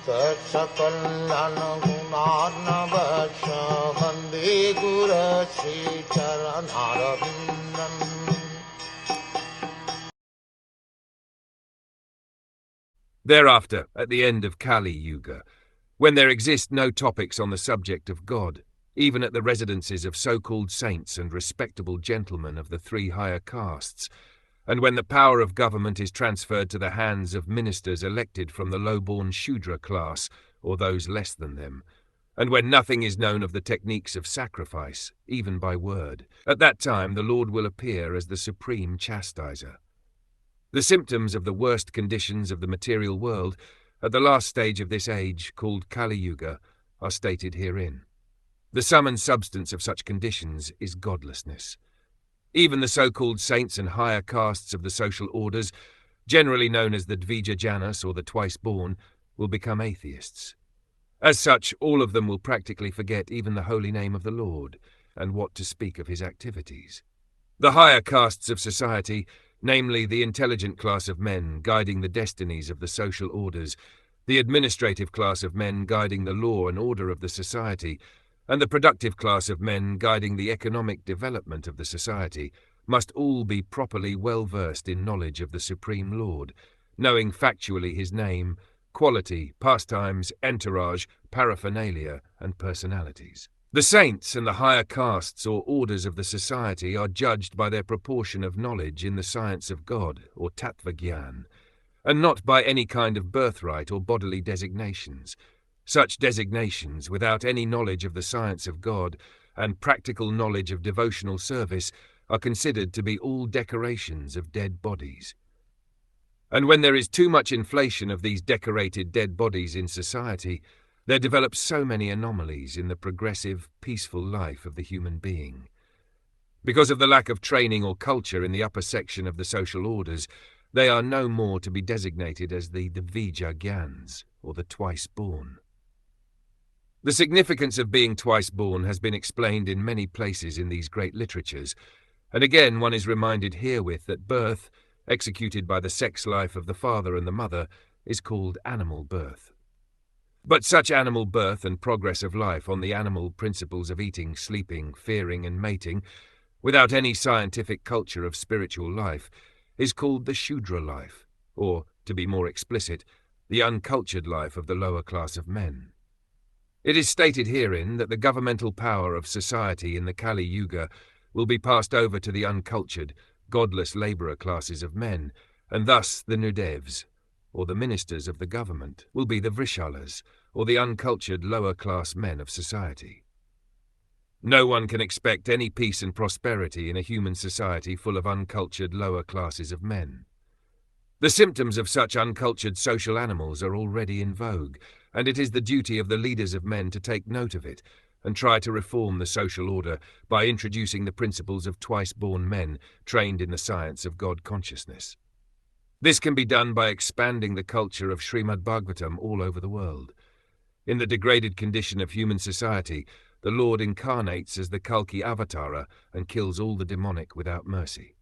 Sakal Gunar Vande Guru Sri Charanaravindan. Thereafter, at the end of Kali Yuga, when there exist no topics on the subject of God, even at the residences of so-called saints and respectable gentlemen of the three higher castes, and when the power of government is transferred to the hands of ministers elected from the low-born Shudra class, or those less than them, and when nothing is known of the techniques of sacrifice, even by word, at that time the Lord will appear as the supreme chastiser. The symptoms of the worst conditions of the material world at the last stage of this age, called Kali Yuga, are stated herein. The sum and substance of such conditions is godlessness. Even the so-called saints and higher castes of the social orders, generally known as the Dvija Janas or the twice-born, will become atheists. As such, all of them will practically forget even the holy name of the Lord, and what to speak of his activities. The higher castes of society, namely the intelligent class of men guiding the destinies of the social orders, the administrative class of men guiding the law and order of the society, and the productive class of men guiding the economic development of the society, must all be properly well versed in knowledge of the Supreme Lord, knowing factually his name, quality, pastimes, entourage, paraphernalia, and personalities. The saints and the higher castes or orders of the society are judged by their proportion of knowledge in the science of God, or Tattvagyan, and not by any kind of birthright or bodily designations. Such designations, without any knowledge of the science of God and practical knowledge of devotional service, are considered to be all decorations of dead bodies. And when there is too much inflation of these decorated dead bodies in society, there develops so many anomalies in the progressive, peaceful life of the human being. Because of the lack of training or culture in the upper section of the social orders, they are no more to be designated as the Dvija Gyans, or the twice-born. The significance of being twice-born has been explained in many places in these great literatures, and again one is reminded herewith that birth, executed by the sex life of the father and the mother, is called animal birth. But such animal birth and progress of life on the animal principles of eating, sleeping, fearing, and mating, without any scientific culture of spiritual life, is called the Shudra life, or, to be more explicit, the uncultured life of the lower class of men. It is stated herein that the governmental power of society in the Kali Yuga will be passed over to the uncultured, godless labourer classes of men, and thus the Nudevs, or the ministers of the government, will be the Vrishalas, or the uncultured lower-class men of society. No one can expect any peace and prosperity in a human society full of uncultured lower classes of men. The symptoms of such uncultured social animals are already in vogue, and it is the duty of the leaders of men to take note of it and try to reform the social order by introducing the principles of twice-born men trained in the science of God consciousness. This can be done by expanding the culture of Srimad Bhagwatam all over the world. In the degraded condition of human society, the Lord incarnates as the Kalki Avatara and kills all the demonic without mercy.